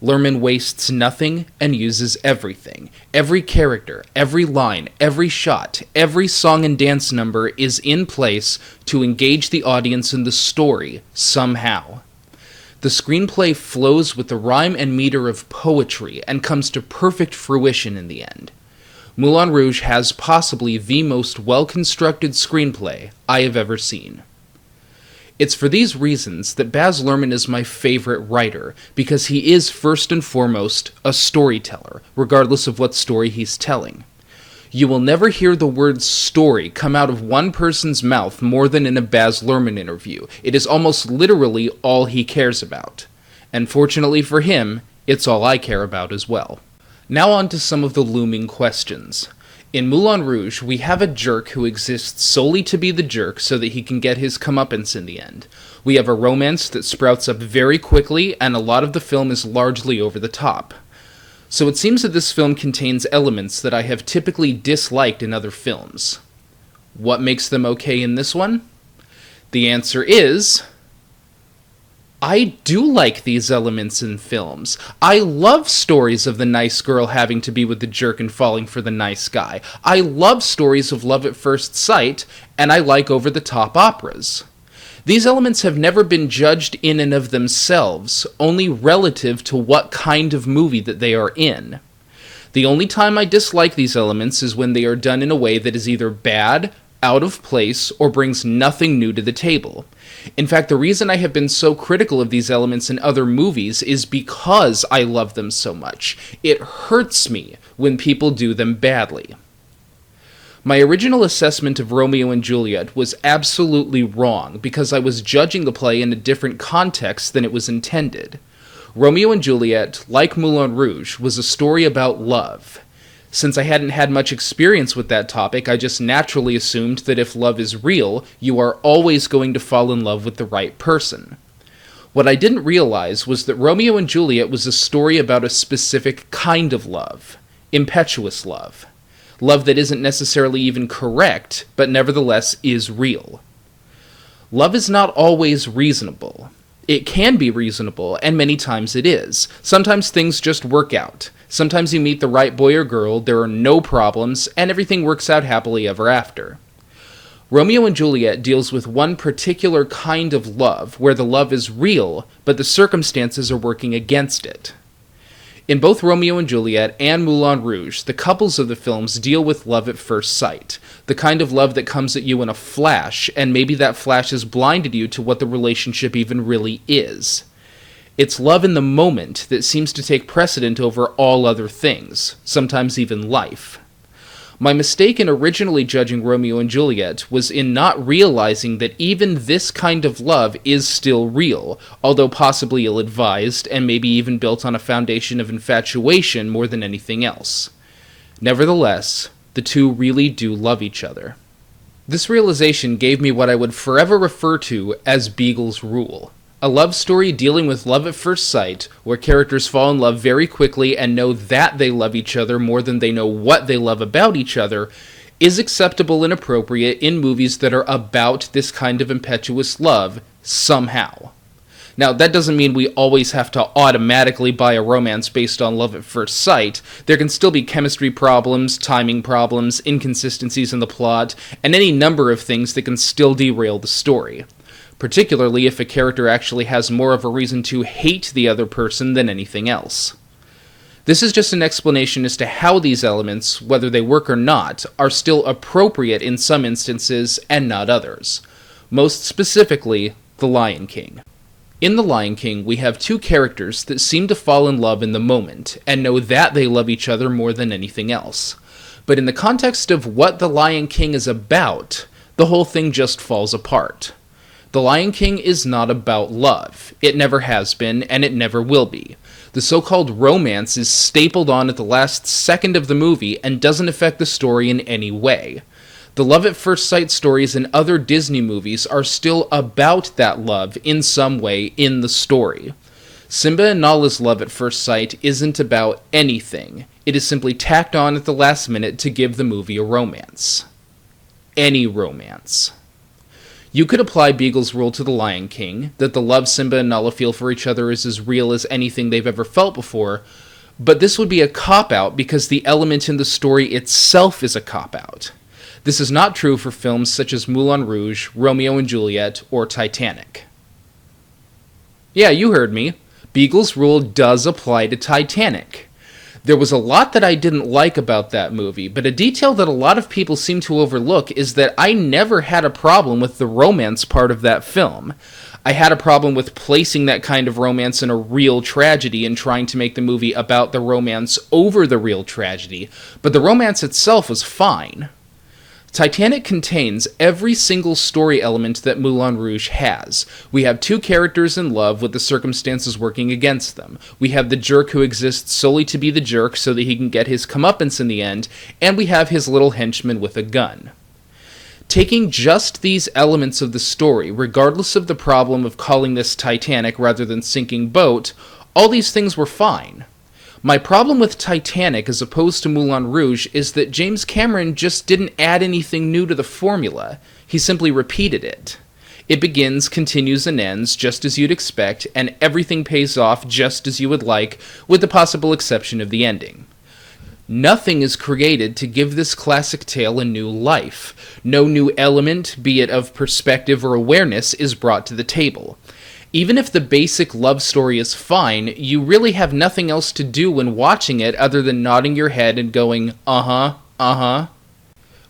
Luhrmann wastes nothing and uses everything. Every character, every line, every shot, every song and dance number is in place to engage the audience in the story somehow. The screenplay flows with the rhyme and meter of poetry and comes to perfect fruition in the end. Moulin Rouge has possibly the most well-constructed screenplay I have ever seen. It's for these reasons that Baz Luhrmann is my favorite writer, because he is first and foremost a storyteller, regardless of what story he's telling. You will never hear the word story come out of one person's mouth more than in a Baz Luhrmann interview. It is almost literally all he cares about. And fortunately for him, it's all I care about as well. Now on to some of the looming questions. In Moulin Rouge, we have a jerk who exists solely to be the jerk so that he can get his comeuppance in the end. We have a romance that sprouts up very quickly, and a lot of the film is largely over the top. So it seems that this film contains elements that I have typically disliked in other films. What makes them okay in this one? The answer is, I do like these elements in films. I love stories of the nice girl having to be with the jerk and falling for the nice guy. I love stories of love at first sight, and I like over-the-top operas. These elements have never been judged in and of themselves, only relative to what kind of movie that they are in. The only time I dislike these elements is when they are done in a way that is either bad, out of place, or brings nothing new to the table. In fact, the reason I have been so critical of these elements in other movies is because I love them so much. It hurts me when people do them badly. My original assessment of Romeo and Juliet was absolutely wrong because I was judging the play in a different context than it was intended. Romeo and Juliet, like Moulin Rouge, was a story about love. Since I hadn't had much experience with that topic, I just naturally assumed that if love is real, you are always going to fall in love with the right person. What I didn't realize was that Romeo and Juliet was a story about a specific kind of love. Impetuous love. Love that isn't necessarily even correct, but nevertheless is real. Love is not always reasonable. It can be reasonable, and many times it is. Sometimes things just work out. Sometimes you meet the right boy or girl, there are no problems, and everything works out happily ever after. Romeo and Juliet deals with one particular kind of love, where the love is real, but the circumstances are working against it. In both Romeo and Juliet and Moulin Rouge, the couples of the films deal with love at first sight, the kind of love that comes at you in a flash, and maybe that flash has blinded you to what the relationship even really is. It's love in the moment that seems to take precedent over all other things, sometimes even life. My mistake in originally judging Romeo and Juliet was in not realizing that even this kind of love is still real, although possibly ill-advised and maybe even built on a foundation of infatuation more than anything else. Nevertheless, the two really do love each other. This realization gave me what I would forever refer to as Beagle's Rule. A love story dealing with love at first sight, where characters fall in love very quickly and know that they love each other more than they know what they love about each other, is acceptable and appropriate in movies that are about this kind of impetuous love, somehow. Now, that doesn't mean we always have to automatically buy a romance based on love at first sight. There can still be chemistry problems, timing problems, inconsistencies in the plot, and any number of things that can still derail the story. Particularly if a character actually has more of a reason to hate the other person than anything else. This is just an explanation as to how these elements, whether they work or not, are still appropriate in some instances and not others. Most specifically, The Lion King. In The Lion King, we have two characters that seem to fall in love in the moment, and know that they love each other more than anything else. But in the context of what The Lion King is about, the whole thing just falls apart. The Lion King is not about love. It never has been, and it never will be. The so-called romance is stapled on at the last second of the movie and doesn't affect the story in any way. The love at first sight stories in other Disney movies are still about that love in some way in the story. Simba and Nala's love at first sight isn't about anything. It is simply tacked on at the last minute to give the movie a romance. Any romance. You could apply Beagle's rule to The Lion King, that the love Simba and Nala feel for each other is as real as anything they've ever felt before, but this would be a cop-out because the element in the story itself is a cop-out. This is not true for films such as Moulin Rouge, Romeo and Juliet, or Titanic. Yeah, you heard me. Beagle's rule does apply to Titanic. There was a lot that I didn't like about that movie, but a detail that a lot of people seem to overlook is that I never had a problem with the romance part of that film. I had a problem with placing that kind of romance in a real tragedy and trying to make the movie about the romance over the real tragedy, but the romance itself was fine. Titanic contains every single story element that Moulin Rouge has. We have two characters in love with the circumstances working against them. We have the jerk who exists solely to be the jerk so that he can get his comeuppance in the end, and we have his little henchman with a gun. Taking just these elements of the story, regardless of the problem of calling this Titanic rather than sinking boat, all these things were fine. My problem with Titanic as opposed to Moulin Rouge is that James Cameron just didn't add anything new to the formula. He simply repeated it. It begins, continues, and ends just as you'd expect, and everything pays off just as you would like, with the possible exception of the ending. Nothing is created to give this classic tale a new life. No new element, be it of perspective or awareness, is brought to the table. Even if the basic love story is fine, you really have nothing else to do when watching it other than nodding your head and going, uh-huh, uh-huh.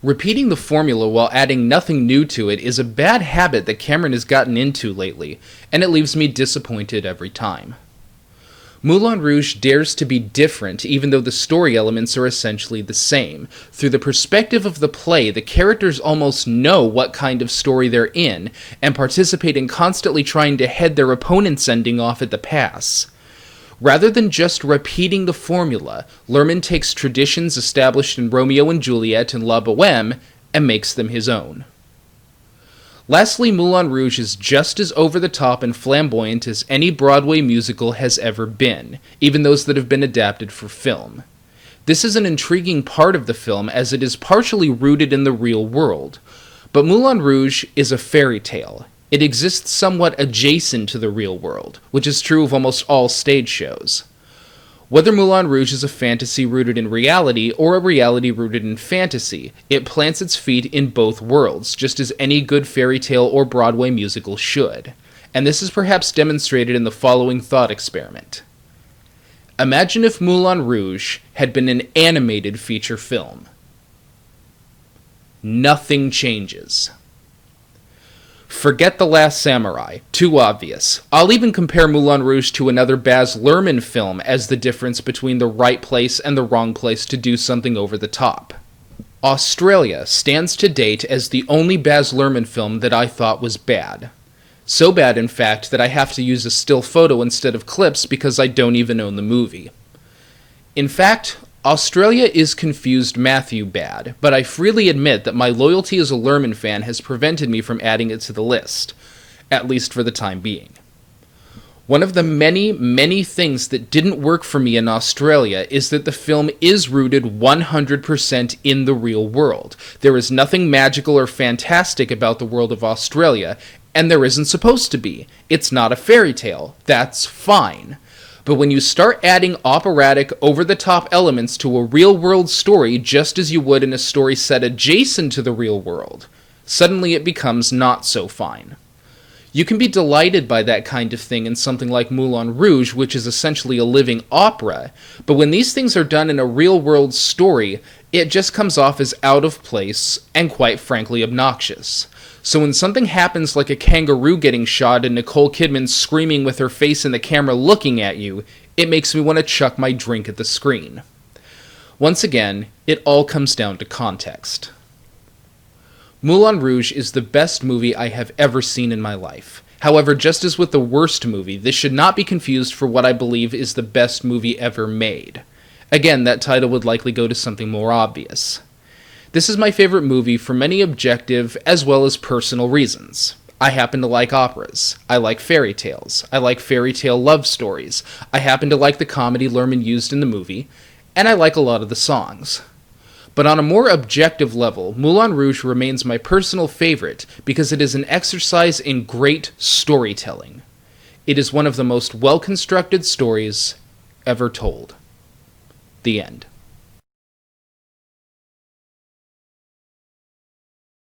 Repeating the formula while adding nothing new to it is a bad habit that Cameron has gotten into lately, and it leaves me disappointed every time. Moulin Rouge dares to be different even though the story elements are essentially the same. Through the perspective of the play, the characters almost know what kind of story they're in, and participate in constantly trying to head their opponent's ending off at the pass. Rather than just repeating the formula, Luhrmann takes traditions established in Romeo and Juliet and La Boheme and makes them his own. Lastly, Moulin Rouge is just as over-the-top and flamboyant as any Broadway musical has ever been, even those that have been adapted for film. This is an intriguing part of the film as it is partially rooted in the real world. But Moulin Rouge is a fairy tale. It exists somewhat adjacent to the real world, which is true of almost all stage shows. Whether Moulin Rouge is a fantasy rooted in reality or a reality rooted in fantasy, it plants its feet in both worlds, just as any good fairy tale or Broadway musical should. And this is perhaps demonstrated in the following thought experiment. Imagine if Moulin Rouge had been an animated feature film. Nothing changes. Forget The Last Samurai. Too obvious. I'll even compare Moulin Rouge to another Baz Luhrmann film as the difference between the right place and the wrong place to do something over the top. Australia stands to date as the only Baz Luhrmann film that I thought was bad. So bad, in fact, that I have to use a still photo instead of clips because I don't even own the movie. In fact, Australia is confused Matthew bad, but I freely admit that my loyalty as a Luhrmann fan has prevented me from adding it to the list, at least for the time being. One of the many, many things that didn't work for me in Australia is that the film is rooted 100% in the real world. There is nothing magical or fantastic about the world of Australia, and there isn't supposed to be. It's not a fairy tale. That's fine. But when you start adding operatic, over-the-top elements to a real-world story just as you would in a story set adjacent to the real world, suddenly it becomes not so fine. You can be delighted by that kind of thing in something like Moulin Rouge, which is essentially a living opera, but when these things are done in a real-world story, it just comes off as out of place and quite frankly obnoxious. So when something happens like a kangaroo getting shot and Nicole Kidman screaming with her face in the camera looking at you, it makes me want to chuck my drink at the screen. Once again, it all comes down to context. Moulin Rouge is the best movie I have ever seen in my life. However, just as with the worst movie, this should not be confused for what I believe is the best movie ever made. Again, that title would likely go to something more obvious. This is my favorite movie for many objective as well as personal reasons. I happen to like operas. I like fairy tales. I like fairy tale love stories. I happen to like the comedy Luhrmann used in the movie, and I like a lot of the songs. But on a more objective level, Moulin Rouge remains my personal favorite because it is an exercise in great storytelling. It is one of the most well-constructed stories ever told. The end.